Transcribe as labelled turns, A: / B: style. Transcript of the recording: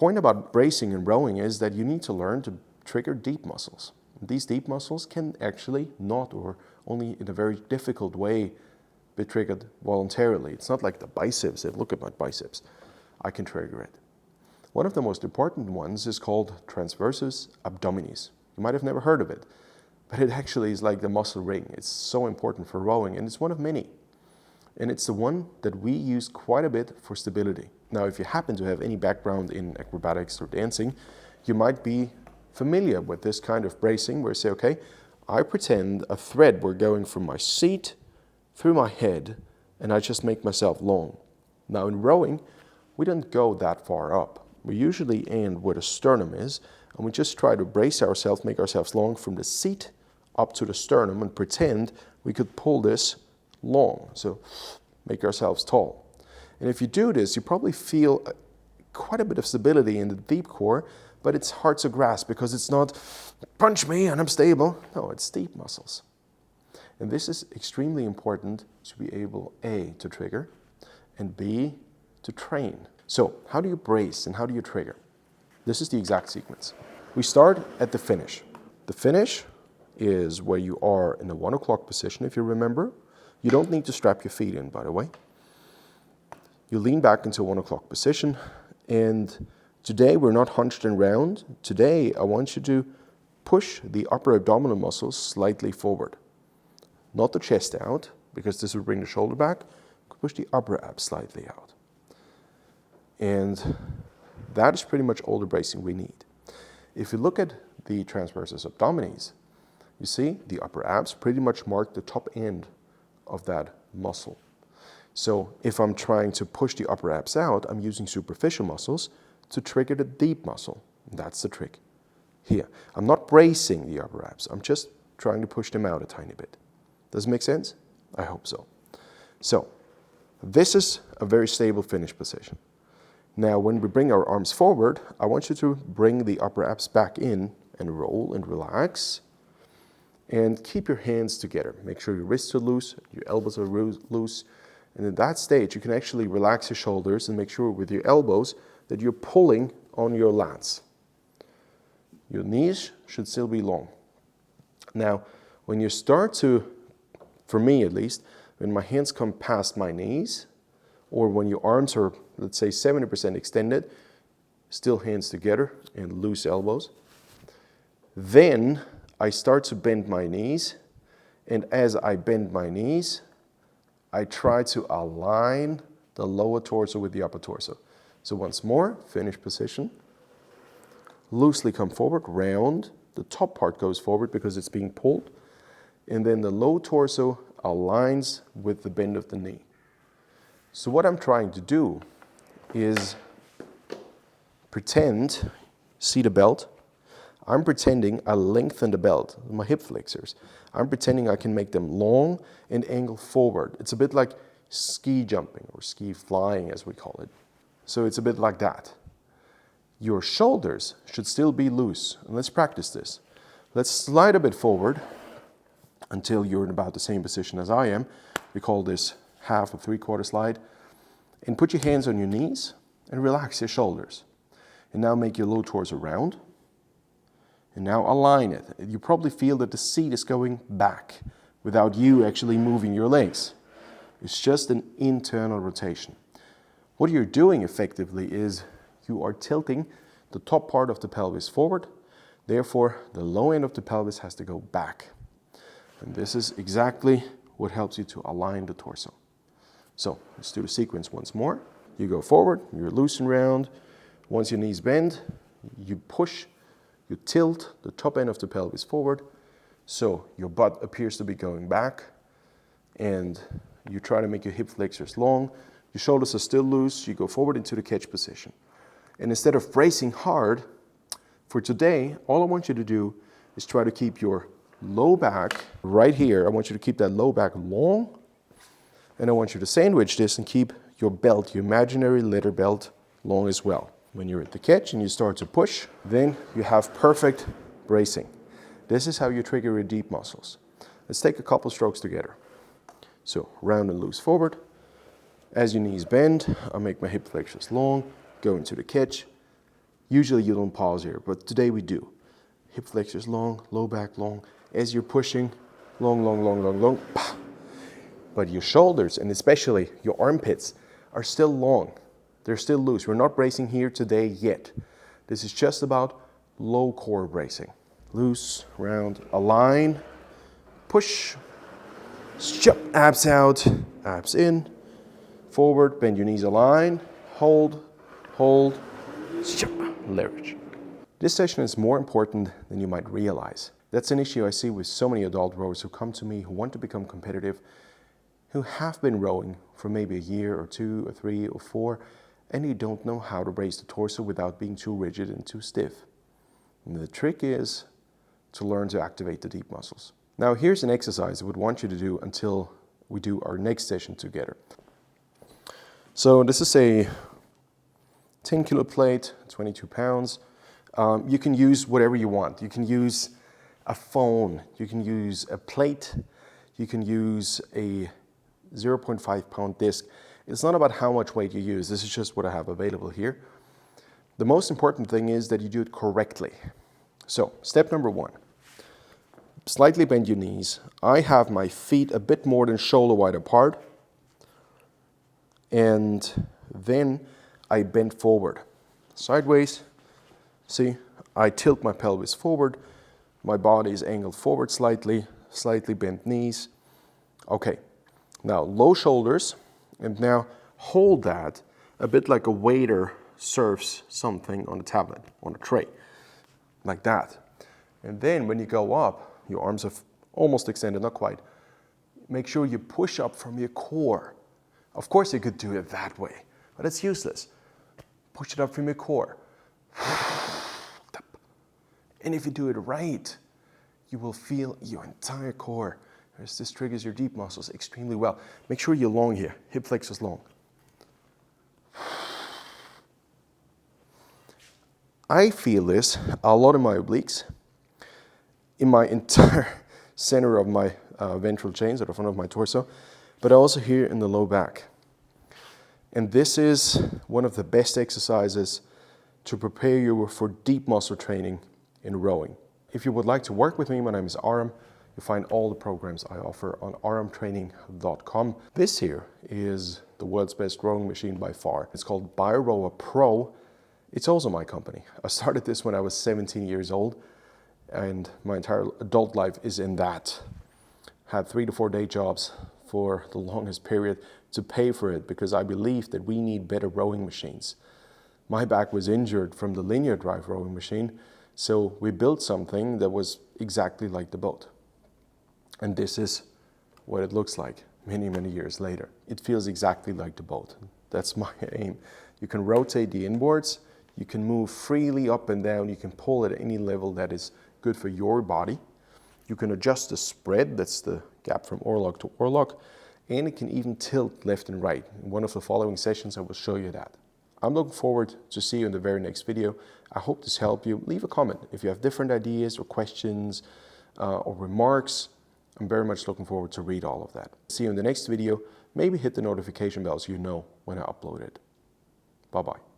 A: point about bracing and rowing is that you need to learn to trigger deep muscles. These deep muscles can actually not, or only in a very difficult way, be triggered voluntarily. It's not like the biceps. Look at my biceps. I can trigger it. One of the most important ones is called transversus abdominis. You might have never heard of it, but it actually is like the muscle ring. It's so important for rowing, and it's one of many. And it's the one that we use quite a bit for stability. Now, if you happen to have any background in acrobatics or dancing, you might be familiar with this kind of bracing where you say, okay, I pretend a thread were going from my seat through my head, and I just make myself long. Now, in rowing, we don't go that far up. We usually end where the sternum is, and we just try to brace ourselves, make ourselves long from the seat up to the sternum, and pretend we could pull this long, so make ourselves tall. And if you do this, you probably feel quite a bit of stability in the deep core, but it's hard to grasp because it's not punch me and I'm stable. No, it's deep muscles. And this is extremely important to be able, A, to trigger, and B, to train. So how do you brace and how do you trigger? This is the exact sequence. We start at the finish. The finish is where you are in the 1 o'clock position, if you remember. You don't need to strap your feet in, by the way. You lean back into 1 o'clock position, and today we're not hunched and round. Today I want you to push the upper abdominal muscles slightly forward. Not the chest out, because this will bring the shoulder back. Push the upper abs slightly out. And that is pretty much all the bracing we need. If you look at the transversus abdominis, you see the upper abs pretty much mark the top end of that muscle. So if I'm trying to push the upper abs out, I'm using superficial muscles to trigger the deep muscle. That's the trick here. I'm not bracing the upper abs. I'm just trying to push them out a tiny bit. Does it make sense? I hope so. So this is a very stable finish position. Now, when we bring our arms forward, I want you to bring the upper abs back in and roll and relax. And keep your hands together. Make sure your wrists are loose, your elbows are loose. And at that stage, you can actually relax your shoulders and make sure with your elbows that you're pulling on your lats. Your knees should still be long. Now, when you start to, for me at least, when my hands come past my knees, or when your arms are, let's say, 70% extended, still hands together and loose elbows, then I start to bend my knees, and as I bend my knees, I try to align the lower torso with the upper torso. So once more, finish position. Loosely come forward, round. The top part goes forward because it's being pulled. And then the low torso aligns with the bend of the knee. So what I'm trying to do is pretend, see the belt? I'm pretending I lengthen the belt, my hip flexors. I'm pretending I can make them long and angle forward. It's a bit like ski jumping or ski flying, as we call it. So it's a bit like that. Your shoulders should still be loose. And let's practice this. Let's slide a bit forward until you're in about the same position as I am. We call this half or three-quarter slide. And put your hands on your knees and relax your shoulders. And now make your low torso round. And now align it. You probably feel that the seat is going back without you actually moving your legs. It's just an internal rotation. What you're doing effectively is you are tilting the top part of the pelvis forward. Therefore, the low end of the pelvis has to go back. And this is exactly what helps you to align the torso. So let's do the sequence once more. You go forward, you're loose and round. Once your knees bend, you push. You tilt the top end of the pelvis forward, so your butt appears to be going back, and you try to make your hip flexors long. Your shoulders are still loose. You go forward into the catch position. And instead of bracing hard, for today, all I want you to do is try to keep your low back right here. I want you to keep that low back long, and I want you to sandwich this and keep your belt, your imaginary leather belt, long as well. When you're at the catch and you start to push, then you have perfect bracing. This is how you trigger your deep muscles. Let's take a couple strokes together. So round and loose forward. As your knees bend, I make my hip flexors long, go into the catch, Usually you don't pause here, but today we do. Hip flexors long, low back long. As you're pushing, long, long, long, long, long. But your shoulders, and especially your armpits, are still long. They're still loose. We're not bracing here today yet. This is just about low core bracing. Loose, round, align, push, shove, abs out, abs in, forward, bend your knees, align, hold, hold, shove, leverage. This session is more important than you might realize. That's an issue I see with so many adult rowers who come to me who want to become competitive, who have been rowing for maybe a year or 2 or 3 or 4, and you don't know how to brace the torso without being too rigid and too stiff. And the trick is to learn to activate the deep muscles. Now here's an exercise I would want you to do until we do our next session together. So this is a 10 kilo plate, 22 pounds. You can use whatever you want. You can use a phone, you can use a plate, you can use a 0.5 pound disc. It's not about how much weight you use. This is just what I have available here. The most important thing is that you do it correctly. So, step number 1. Slightly bend your knees. I have my feet a bit more than shoulder wide apart. And then I bend forward. Sideways. See, I tilt my pelvis forward. My body is angled forward slightly. Slightly bent knees. Okay. Now, low shoulders. And now hold that a bit like a waiter serves something on a tablet, on a tray, like that. And then when you go up, your arms are almost extended, not quite. Make sure you push up from your core. Of course you could do it that way, but it's useless. Push it up from your core. And if you do it right, you will feel your entire core. As this triggers your deep muscles extremely well. Make sure you're long here, hip flexors long. I feel this a lot in my obliques, in my entire center of my ventral chains at the front of my torso, but also here in the low back. And this is one of the best exercises to prepare you for deep muscle training in rowing. If you would like to work with me, my name is Aram. You'll find all the programs I offer on AramTraining.com. This here is the world's best rowing machine by far. It's called BioRower Pro. It's also my company. I started this when I was 17 years old, and my entire adult life is in that. Had 3 to 4 day jobs for the longest period to pay for it because I believe that we need better rowing machines. My back was injured from the linear drive rowing machine, so we built something that was exactly like the boat. And this is what it looks like many, many years later. It feels exactly like the boat. That's my aim. You can rotate the inboards, you can move freely up and down, you can pull at any level that is good for your body. You can adjust the spread, that's the gap from oarlock to oarlock, and it can even tilt left and right. In one of the following sessions I will show you that. I'm looking forward to see you in the very next video. I hope this helped you. Leave a comment if you have different ideas or questions or remarks. I'm very much looking forward to read all of that. See you in the next video. Maybe hit the notification bell so you know when I upload it. Bye-bye.